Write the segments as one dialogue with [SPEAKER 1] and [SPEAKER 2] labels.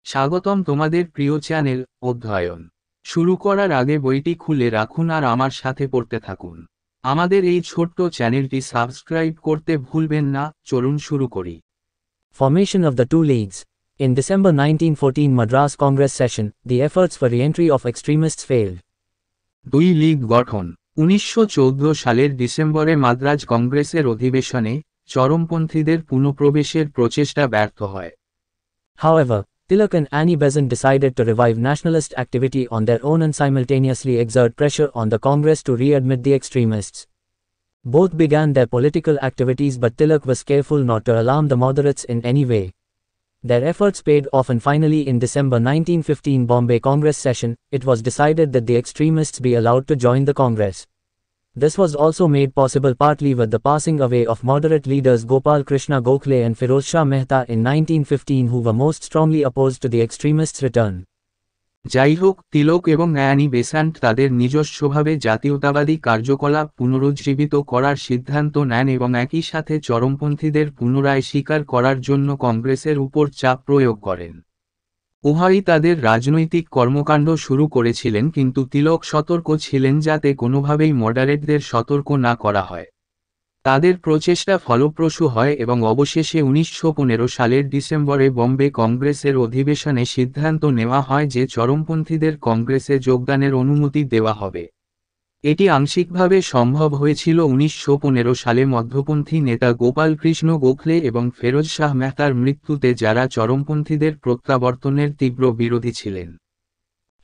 [SPEAKER 1] স্বাগতম তোমাদের প্রিয় চ্যানেল অধ্যয়ন শুরু করার আগে বইটি খুলে রাখুন আর আমার সাথে পড়তে থাকুন। আমাদের এই ছোট্ট চ্যানেলটি সাবস্ক্রাইব করতে ভুলবেন না। চলুন শুরু করি।
[SPEAKER 2] Formation of the two leagues. In December 1914 Madras Congress session, the efforts for re-entry of extremists failed.
[SPEAKER 1] দুই লীগ গঠন। 1914 সালের ডিসেম্বরে মাদ্রাজ কংগ্রেসের অধিবেশনে চরমপন্থীদের পুনঃপ্রবেশের প্রচেষ্টা ব্যর্থ হয়।
[SPEAKER 2] However, Tilak and Annie Besant decided to revive nationalist activity on their own and simultaneously exert pressure on the Congress to readmit the extremists. Both began their political activities, but Tilak was careful not to alarm the moderates in any way. Their efforts paid off, and finally in December 1915 Bombay Congress session, it was decided that the extremists be allowed to join the Congress. This was also made possible partly with the passing away of moderate leaders Gopal Krishna Gokhale and Firoz Shah Mehta in 1915, who were most strongly opposed to the extremists' return.
[SPEAKER 1] যাই হোক, তিলক এবং Annie Besant তাদের নিজস্বভাবে জাতীয়তাবাদী কার্যকলাপ পুনরুজ্জীবিত করার সিদ্ধান্ত নেন এবং একই সাথে চরমপন্থীদের পুনরায় স্বীকার করার জন্য কংগ্রেসের উপর চাপ প্রয়োগ করেন। উভয়ই তাদের রাজনৈতিক কর্মকাণ্ড শুরু করেছিলেন, কিন্তু তিলক সতর্ক ছিলেন যাতে কোনোভাবেই মডারেটদের সতর্ক না করা হয়। তাদের প্রচেষ্টা ফলপ্রসূ হয় এবং অবশেষে 1915 সালের ডিসেম্বরে বম্বে কংগ্রেসের অধিবেশনে সিদ্ধান্ত নেওয়া হয় যে চরমপন্থীদের কংগ্রেসে যোগদানের অনুমতি দেওয়া হবে। এটি আংশিকভাবে সম্ভব হয়েছিল 1915 সালে মধ্যপন্থী নেতা গোপাল কৃষ্ণ গোখলে এবং ফেরোজ শাহ মেহতার মৃত্যুতে, যারা চরমপন্থীদের প্রত্যাবর্তনের তীব্র বিরোধী ছিলেন।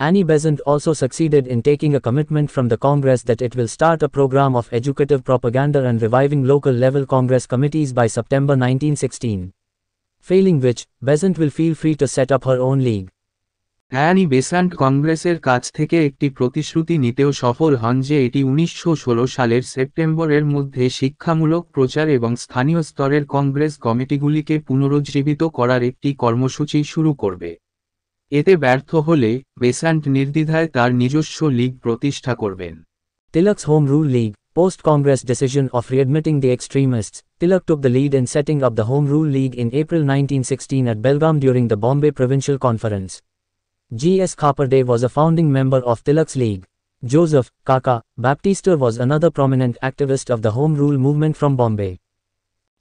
[SPEAKER 2] Annie Besant also succeeded in taking a commitment from the Congress that it will start a program of educative propaganda and reviving local-level Congress committees by September 1916. Failing which, Besant will feel free to set up her own league.
[SPEAKER 1] Annie Besant কংগ্রেসের কাছ থেকে একটি প্রতিশ্রুতি নিতেও সফল হন যে এটি 1916 সালের সেপ্টেম্বরের মধ্যে শিক্ষামূলক প্রচার এবং স্থানীয় স্তরের কংগ্রেস কমিটিগুলিকে পুনরুজ্জীবিত করার একটি কর্মসূচি শুরু করবে। এতে ব্যর্থ হলে বেসান্ট নির্দ্বিধায় তার নিজস্ব লীগ প্রতিষ্ঠা করবেন।
[SPEAKER 2] Tilak's Home Rule League. Post-Congress decision of readmitting the extremists, Tilak took the lead in setting up the Home Rule League in April 1916 at Belgaum during the Bombay Provincial Conference. G.S. Khaparde was a founding member of Tilak's league. Joseph Kaka Baptister was another prominent activist of the Home Rule movement from Bombay.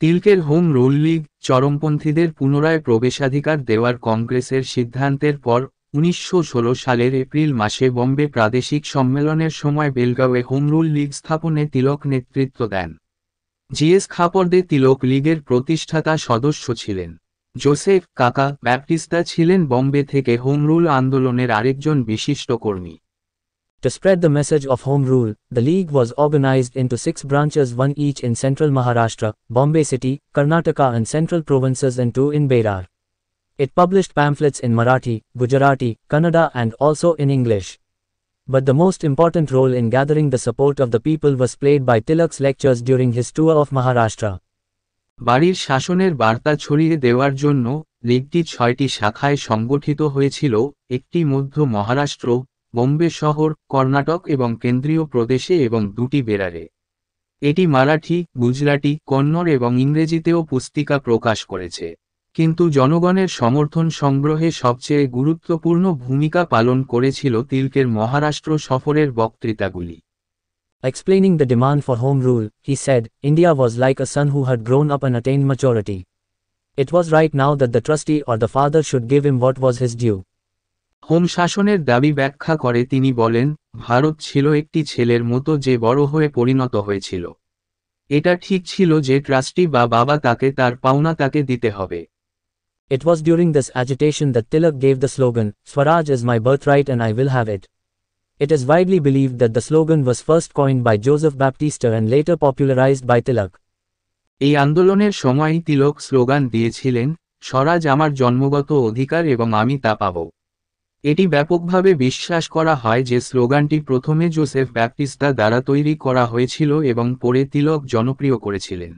[SPEAKER 1] তিলকের home rule League চরমপন্থীদের পুনরায় প্রবেশাধিকার দেওয়ার কংগ্রেসের সিদ্ধান্তের পর 1916 সালের April মাসে বম্বে প্রাদেশিক সম্মেলনের সময় বেলগাঁওয়ে হোম রুল লীগ স্থাপনে তিলক নেতৃত্ব দেন। জিএস খাপর্দে তিলক লীগের প্রতিষ্ঠাতা সদস্য ছিলেন। জোসেফ কাকা ব্যাপটিস্তা ছিলেন বম্বে থেকে হোম রুল আন্দোলনের আরেকজন বিশিষ্ট কর্মী।
[SPEAKER 2] To spread the message of Home Rule, the League was organized into 6 branches, one each in central Maharashtra, Bombay City, Karnataka and central provinces, and 2 in Berar. It published pamphlets in Marathi, Gujarati, Kannada and also in English. But the most important role in gathering the support of the people was played by Tilak's lectures during his tour of Maharashtra.
[SPEAKER 1] বাড়ির শাসনের বার্তা ছড়িয়ে দেওয়ার জন্য লীগটি 6টি শাখায় সংগঠিত হয়েছিল, একটি মধ্য মহারাষ্ট্র, বোম্বে শহর, কর্ণাটক এবং কেন্দ্রীয় প্রদেশে এবং 2টি বেরারে। এটি মারাঠি, গুজরাটি, কন্নড় এবং ইংরেজিতেও পুস্তিকা প্রকাশ করেছে। কিন্তু জনগণের সমর্থন সংগ্রহে সবচেয়ে গুরুত্বপূর্ণ ভূমিকা পালন করেছিল তিলকের মহারাষ্ট্র সফরের বক্তৃতাগুলি।
[SPEAKER 2] Explaining the demand for home rule, he said, India was like a son who had grown up and attained maturity. It was right now that the trustee or the father should give him what was his due.
[SPEAKER 1] Home শাসনের দাবি ব্যাখ্যা করে তিনি বলেন, ভারত ছিল একটি ছেলের মতো যে বড় হয়ে পরিণত হয়েছিল। এটা ঠিক ছিল যে ট্রাস্টি বা বাবা তাকে তার পাওনা তাকে দিতে হবে।
[SPEAKER 2] It was during this agitation that Tilak gave the slogan, Swaraj is my birthright and I will have it. It is widely believed that the slogan was first coined by Joseph Baptista and later popularized by Tilak.
[SPEAKER 1] এই আন্দোলনের সময়ই তিলক slogan দিয়েছিলেন, স্বরাজ আমার জন্মগত অধিকার এবং আমি তা পাব। এটি ব্যাপকভাবে বিশ্বাস করা হয় যে স্লোগানটি প্রথমে জোসেফ ব্যাপটিস্তা দ্বারা তৈরি করা হয়েছিল এবং পরে তিলক জনপ্রিয় করেছিলেন।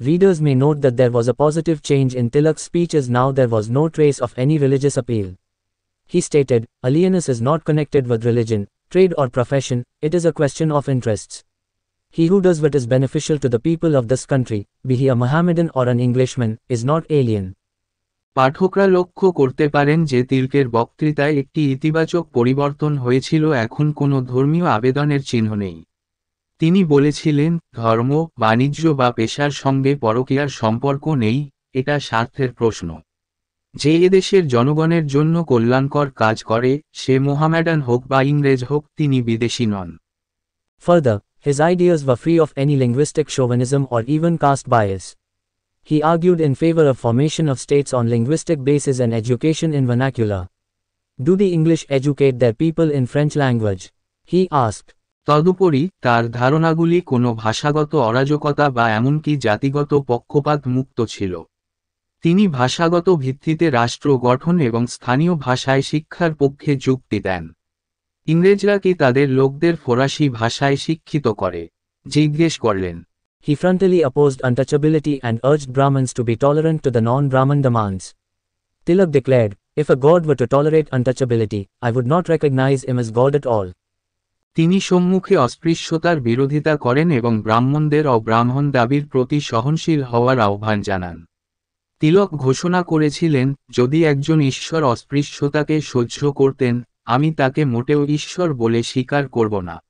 [SPEAKER 2] Readers may note that there was a positive change in Tilak's speech, as now there was no trace of any religious appeal. He stated, alienus is not connected with religion, trade or profession, it is a question of interests. He who does what is beneficial to the people of this country, be he a Mohammedan or an Englishman, is not alien.
[SPEAKER 1] পাঠকরা লক্ষ্য করতে পারেন যে তিলকের বক্তৃতায় একটি ইতিবাচক পরিবর্তন হয়েছিল, এখন কোনো ধর্মীয় আবেদনের চিহ্ন নেই। তিনি বলেছিলেন, ধর্ম, বাণিজ্য বা পেশার সঙ্গে পরকীয়ার সম্পর্ক নেই, এটা স্বার্থের প্রশ্ন। যে এদেশের জনগণের জন্য কল্যাণকর কাজ করে, সে মোহামেডান হোক বা ইংরেজ হোক, তিনি বিদেশী নন।
[SPEAKER 2] Further, his ideas were free of any linguistic chauvinism or even caste bias. He argued in favor of formation of states on linguistic basis and education in vernacular. Do the English educate their people in French language? He asked.
[SPEAKER 1] তদুপরি তার ধারণাগুলি কোনো ভাষাগত অরাজকতা বা এমনকি জাতিগত পক্ষপাত মুক্ত ছিল। তিনি ভাষাগত ভিত্তিতে রাষ্ট্র গঠন এবং স্থানীয় ভাষায় শিক্ষার পক্ষে যুক্তি দেন। ইংরেজরা কি তাদের লোকদের ফরাসি ভাষায় শিক্ষিত করে? জিজ্ঞেস করলেন।
[SPEAKER 2] He frontally opposed untouchability and urged Brahmins to be tolerant to the non-Brahmin demands. Tilak declared, if a god were to tolerate untouchability, I would not recognize him as god at all.
[SPEAKER 1] তিনি সম্মুখে অস্পৃশ্যতার বিরোধিতা করেন এবং ব্রাহ্মণদের অব্রাহ্মণ দাবির প্রতি সহনশীল হওয়ার আহ্বান জানান। তিলক ঘোষণা করেছিলেন, যদি একজন ঈশ্বর অস্পৃশ্যতাকে সহ্য করতেন, আমি তাকে মোটেও ঈশ্বর বলে স্বীকার করব না।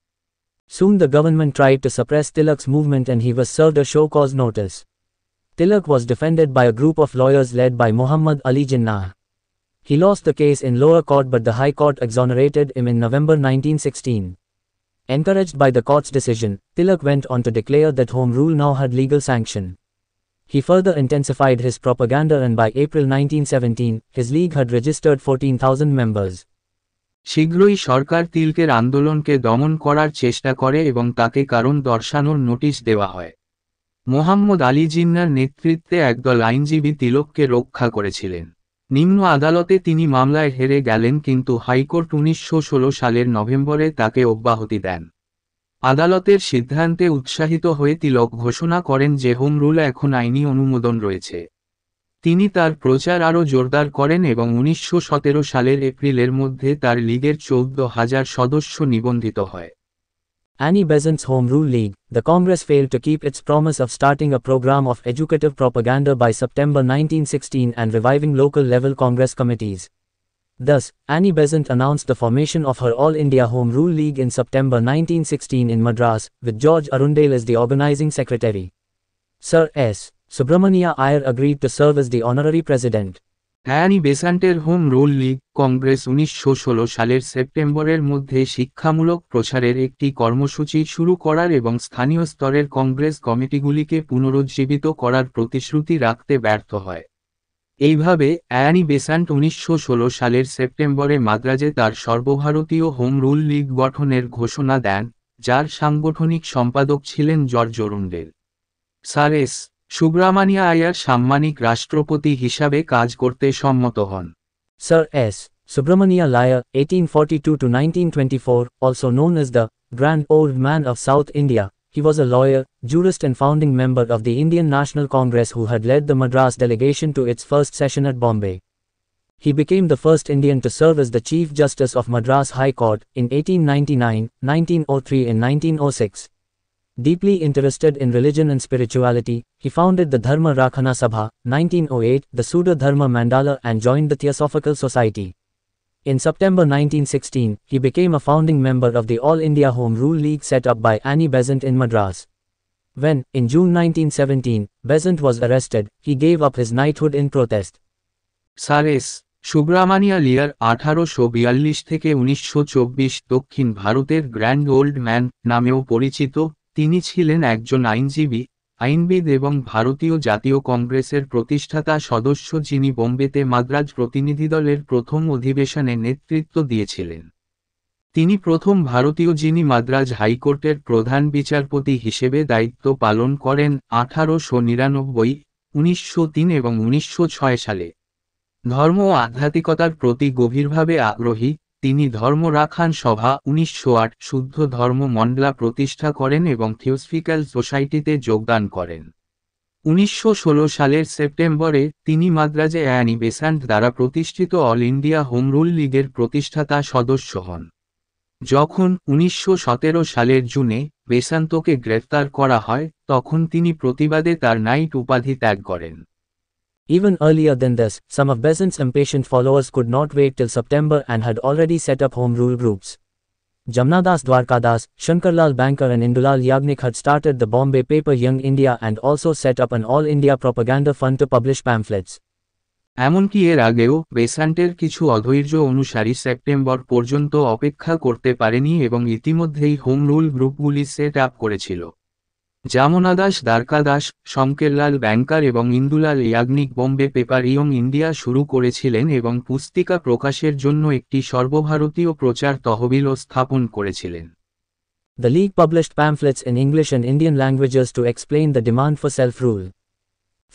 [SPEAKER 2] Soon the government tried to suppress Tilak's movement and he was served a show-cause notice. Tilak was defended by a group of lawyers led by Muhammad Ali Jinnah. He lost the case in lower court but the High Court exonerated him in November 1916. Encouraged by the court's decision, Tilak went on to declare that Home Rule now had legal sanction. He further intensified his propaganda and by April 1917, his league had registered 14,000 members.
[SPEAKER 1] শীঘ্রই সরকার তিলকের আন্দোলনকে দমন করার চেষ্টা করে এবং তাকে কারণ দর্শানোর নোটিশ দেওয়া হয়। মোহাম্মদ আলী জিন্নার নেতৃত্বে একদল আইনজীবী তিলককে রক্ষা করেছিলেন। নিম্ন আদালতে তিনি মামলায় হেরে গেলেন, কিন্তু হাইকোর্ট 1916 সালের নভেম্বরে তাকে অব্যাহতি দেন। আদালতের সিদ্ধান্তে উৎসাহিত হয়ে তিলক ঘোষণা করেন যে হোম রুল এখন আইনি অনুমোদন রয়েছে। তিনি তার প্রচার আরও জোরদার করেন এবং 1917 সালের এপ্রিলের মধ্যে তার লীগের 14,000 সদস্য নিবন্ধিত হয়।
[SPEAKER 2] Annie Besant's Home Rule League, the Congress failed to keep its promise of starting a program of educative propaganda by September 1916 and reviving local-level Congress committees. Thus, Annie Besant announced the formation of her All India Home Rule League in September 1916 in Madras, with George Arundale as the organizing secretary. Sir S. Subramania Iyer agreed to serve as the honorary president.
[SPEAKER 1] Annie বেসান্টের home rule league Congress 1916 সালের সেপ্টেম্বরের মধ্যে শিক্ষামূলক প্রচারের একটি কর্মসূচি শুরু করার এবং স্থানীয় স্তরের কংগ্রেস কমিটিগুলিকে পুনরুজ্জীবিত করার প্রতিশ্রুতি রাখতে ব্যর্থ হয়। এইভাবে অ্যানি বেসান্ট 1916 সালের সেপ্টেম্বরে মাদ্রাজে তার সর্বভারতীয় হোম রুল লীগ গঠনের ঘোষণা দেন, যার সাংগঠনিক সম্পাদক ছিলেন George Arundale. Sir S. Subramania Iyer সাম্মানিক রাষ্ট্রপতি হিসাবে কাজ করতে সম্মত হন।
[SPEAKER 2] Sir S. Subramania Iyer, 1842–1924, also known as the Grand Old Man of South India, he was a lawyer, jurist and founding member of the Indian National Congress who had led the Madras delegation to its first session at Bombay. He became the first Indian to serve as the Chief Justice of Madras High Court in 1899, 1903 and 1906. Deeply interested in religion and spirituality, he founded the Dharma Rakhana Sabha, 1908, the Sudha Dharma Mandala and joined the Theosophical Society. In September 1916, he became a founding member of the All India Home Rule League set up by Annie Besant in Madras. When, in June 1917, Besant was arrested, he gave up his knighthood in protest.
[SPEAKER 1] Sir S. Subramania Iyer 1842 থেকে 1924 দক্ষিণ ভারতের grand old man নামেও পরিচিত। তিনি ছিলেন একজন আইনজীবী, আইনবিদ এবং ভারতীয় জাতীয় কংগ্রেসের প্রতিষ্ঠাতা সদস্য, যিনি বোম্বেতে মাদ্রাজ প্রতিনিধিদলের প্রথম অধিবেশনে নেতৃত্ব দিয়েছিলেন। তিনি প্রথম ভারতীয় যিনি মাদ্রাজ হাইকোর্টের প্রধান বিচারপতি হিসেবে দায়িত্ব পালন করেন 1899, 1903 এবং 1906 সালে। ধর্ম ও আধ্যাত্মিকতার প্রতি গভীরভাবে আগ্রহী, তিনি ধর্ম রাখান সভা 1908, শুদ্ধ ধর্ম মন্ডলা প্রতিষ্ঠা করেন এবং থিওসফিক্যাল সোসাইটিতে যোগদান করেন। 1916 সালের সেপ্টেম্বরে তিনি মাদ্রাজে অ্যানি বেসান্ট দ্বারা প্রতিষ্ঠিত অল ইন্ডিয়া হোম রুল লীগের প্রতিষ্ঠাতা সদস্য হন। যখন 1917 সালের জুনে বেসান্তকে গ্রেফতার করা হয়, তখন তিনি প্রতিবাদে তার নাইট উপাধি ত্যাগ করেন।
[SPEAKER 2] Even earlier than this, some of Besant's impatient followers could not wait till September and had already set up home rule groups. Jamnadas Dwarkadas, Shankarlal Bankar and Indulal Yagnik had started the Bombay paper Young India and also set up an all-India propaganda fund to publish pamphlets.
[SPEAKER 1] এমনকি এর আগেও বেসান্টের কিছু অধৈর্য অনুসারী September পর্যন্ত অপেক্ষা করতে পারেনি এবং ইতিমধ্যেই হোম রুল গ্রুপগুলি সেট আপ করেছিল। জামনাদাস দ্বারকাদাস, শঙ্করলাল ব্যাংকার এবং Indulal Yagnik Bombay paper Young India শুরু করেছিলেন এবং পুস্তিকা প্রকাশের জন্য একটি সর্বভারতীয় প্রচার তহবিলও স্থাপন করেছিলেন।
[SPEAKER 2] The League published pamphlets in English and Indian languages to explain the demand for self-rule.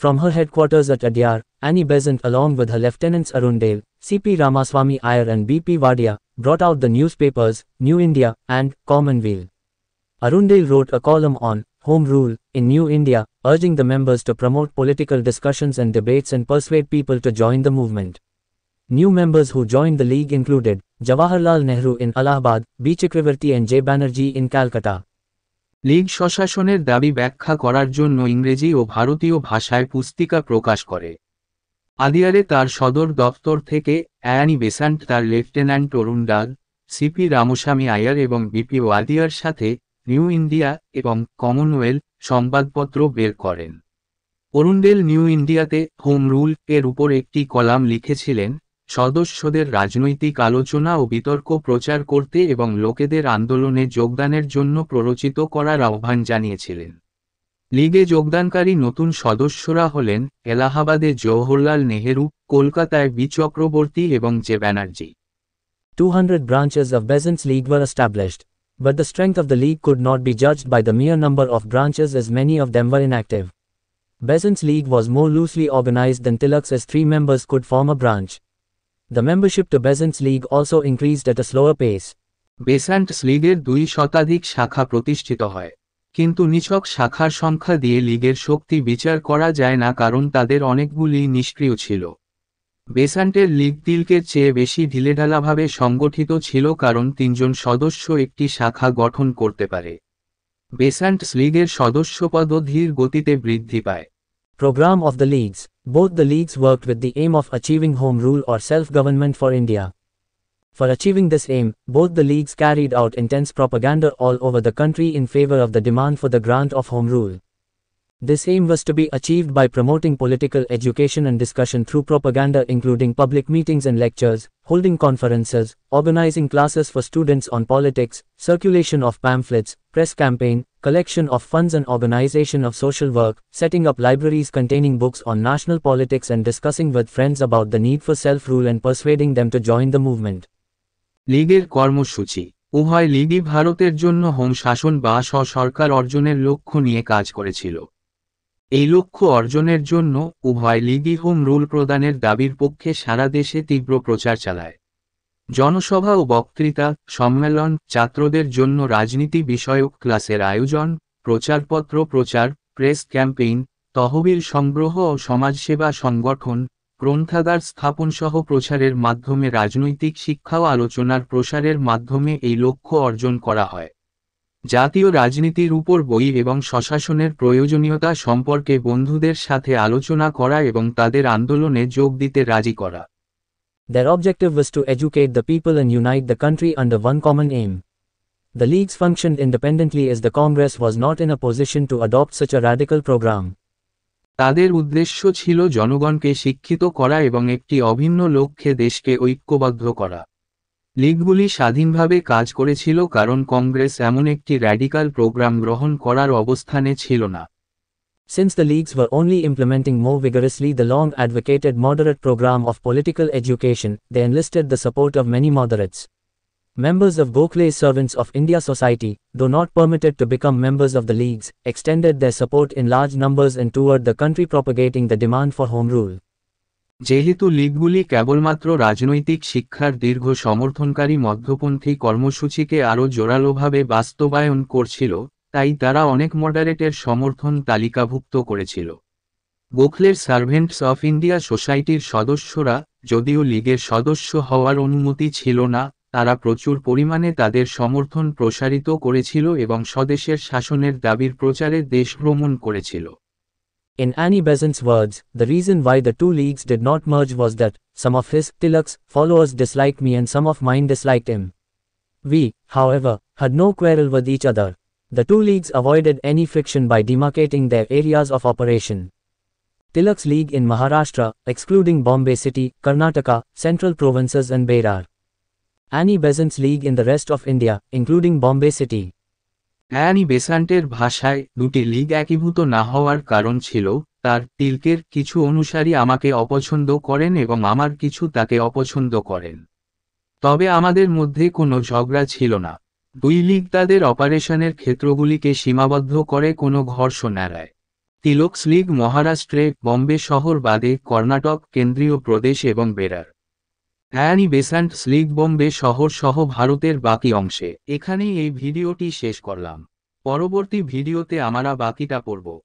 [SPEAKER 2] From her headquarters at Adyar, Annie Besant along with her lieutenants Arundale, C.P. Ramaswamy Iyer and B.P. Wadia, brought out the newspapers, New India, and Commonweal. Arundale wrote a column on Home Rule in New India, urging the members to promote political discussions and debates and persuade people to join the movement. New members who joined the League included Jawaharlal Nehru in Allahabad, B. Chakravarti and J. Banerjee in Calcutta.
[SPEAKER 1] League স্বশাসনের দাবি ব্যাখ্যা করার জন্য ইংরেজি ও ভারতীয় ভাষায় পুস্তিকা প্রকাশ করে। আদিয়ারে তার সদর দপ্তর থেকে অ্যানি বেসান্ট তার লেফটেন্যান্ট অরুণডাল, সিপি রামস্বামী আয়ার এবং বিপি ওয়াদিয়ার সাথে নিউ ইন্ডিয়া এবং কমনওয়েলথ সংবাদপত্র বের করেন। অরুণডেল নিউ ইন্ডিয়াতে হোম রুল এর উপর একটি কলাম লিখেছিলেন, সদস্যদের রাজনৈতিক আলোচনা ও বিতর্ক প্রচার করতে এবং লোকেদের আন্দোলনে যোগদানের জন্য প্ররোচিত করার আহ্বান জানিয়েছিলেন। লীগে যোগদানকারী নতুন সদস্যরা হলেন এলাহাবাদে জওহরলাল নেহেরু, কলকাতায় বি চক্রবর্তী এবং J Banerjee.
[SPEAKER 2] 200 branches of Besant's League were established. But the strength of the League could not be judged by the mere number of branches as many of them were inactive. Besant's League was more loosely organized than Tilak's as 3 members could form a branch. The membership to Besant's League also increased at a slower pace.
[SPEAKER 1] বেসান্টস লীগের 2 শতাধিক শাখা প্রতিষ্ঠিত হয়, কিন্তু নিছক শাখার সংখ্যা দিয়ে লীগের শক্তি বিচার করা যায় না কারণ তাদের অনেকগুলি নিষ্ক্রিয় ছিল। বেসান্টের লীগ তিলকের চেয়ে বেশি ঢিলেঢালাভাবে সংগঠিত ছিল কারণ 3 জন সদস্য একটি শাখা গঠন করতে পারে। বেসান্টস লীগের সদস্যপদ ধীর গতিতে বৃদ্ধি পায়।
[SPEAKER 2] Program of the Leagues. Both the Leagues worked with the aim of achieving home rule or self-government for India. For achieving this aim, both the Leagues carried out intense propaganda all over the country in favor of the demand for the grant of home rule. This aim was to be achieved by promoting political education and discussion through propaganda including public meetings and lectures, holding conferences, organizing classes for students on politics, circulation of pamphlets, press campaign, collection of funds and organization of social work, setting up libraries containing books on national politics and discussing with friends about the need for self-rule and persuading them to join the movement.
[SPEAKER 1] লীগের কর্মসূচি। উভয় লীগই ভারতের জন্য home শাসন বা স্ব-সরকার অর্জনের লক্ষ্য নিয়ে কাজ করেছিল। এই লক্ষ্য অর্জনের জন্য উভয় লীগই হোম রুল প্রদানের দাবির পক্ষে সারা দেশে তীব্র প্রচার চালায়। জনসভা ও বক্তৃতা, সম্মেলন, ছাত্রদের জন্য রাজনীতি বিষয়ক ক্লাসের আয়োজন, প্রচারপত্র প্রচার, প্রেস ক্যাম্পেইন, তহবিল সংগ্রহ ও সমাজসেবা সংগঠন, গ্রন্থাগার স্থাপন সহ প্রচারের মাধ্যমে রাজনৈতিক শিক্ষা ও আলোচনার প্রসারের মাধ্যমে এই লক্ষ্য অর্জন করা হয়। জাতীয় রাজনীতির উপর বই এবং স্বশাসনের প্রয়োজনীয়তা সম্পর্কে বন্ধুদের সাথে আলোচনা করা এবং তাদের আন্দোলনে যোগ দিতে রাজি করা।
[SPEAKER 2] Their objective was to educate the people and unite the country under one common aim. The Leagues functioned independently as the Congress was not in a position to adopt such a radical program.
[SPEAKER 1] তাদের উদ্দেশ্য ছিল জনগণকে শিক্ষিত করা এবং একটি অভিন্ন লক্ষ্যে দেশকে ঐক্যবদ্ধ করা। লীগগুলি স্বাধীনভাবে কাজ করেছিল কারণ কংগ্রেস এমন একটি র্যাডিক্যাল প্রোগ্রাম গ্রহণ করার অবস্থানে ছিল না।
[SPEAKER 2] Since the Leagues were only implementing more vigorously the long-advocated moderate program of political education, they enlisted the support of many moderates. Members of Gokhale's Servants of India Society, though not permitted to become members of the Leagues, extended their support in large numbers and toured the country propagating the demand for home rule.
[SPEAKER 1] যেহেতু লীগগুলি কেবলমাত্র রাজনৈতিক শিক্ষার দীর্ঘ সমর্থনকারী মধ্যপন্থী কর্মসূচিকে আরও জোরালোভাবে বাস্তবায়ন করছিল, তাই তারা অনেক মডারেটের সমর্থন তালিকাভুক্ত করেছিল। গোখলের সার্ভেন্টস অফ ইন্ডিয়া সোসাইটির সদস্যরা, যদিও লীগের সদস্য হওয়ার অনুমতি ছিল না, তারা প্রচুর পরিমাণে তাদের সমর্থন প্রসারিত করেছিল এবং স্বদেশের শাসনের দাবির প্রচারে দেশ ভ্রমণ করেছিল।
[SPEAKER 2] In Annie Besant's words, the reason why the two leagues did not merge was that some of his, Tilak's, followers disliked me and some of mine disliked him. We, however, had no quarrel with each other. The two leagues avoided any friction by demarcating their areas of operation. Tilak's league in Maharashtra, excluding Bombay City, Karnataka, Central Provinces and Berar. Annie Besant's league in the rest of India, including Bombay City.
[SPEAKER 1] Annie বেসান্টের ভাষায় দুটি লীগ একীভূত না হওয়ার কারণ ছিল, তার তিলকের কিছু অনুসারী আমাকে অপছন্দ করেন এবং আমার কিছু তাকে অপছন্দ করেন। তবে আমাদের মধ্যে কোনো ঝগড়া ছিল না। দুই লীগ তাদের অপারেশনের ক্ষেত্রগুলিকে সীমাবদ্ধ করে কোনো ঘর্ষণ এড়ায়। তিলকস লীগ মহারাষ্ট্রে, বম্বে শহর বাদে কর্ণাটক, কেন্দ্রীয় প্রদেশ এবং বেরার। অ্যানি বেসান্টস লীগ বোম্বে শহর সহ ভারতের বাকি অংশে। এখানেই এই ভিডিওটি শেষ করলাম। পরবর্তী ভিডিওতে আমরা বাকিটা পড়ব।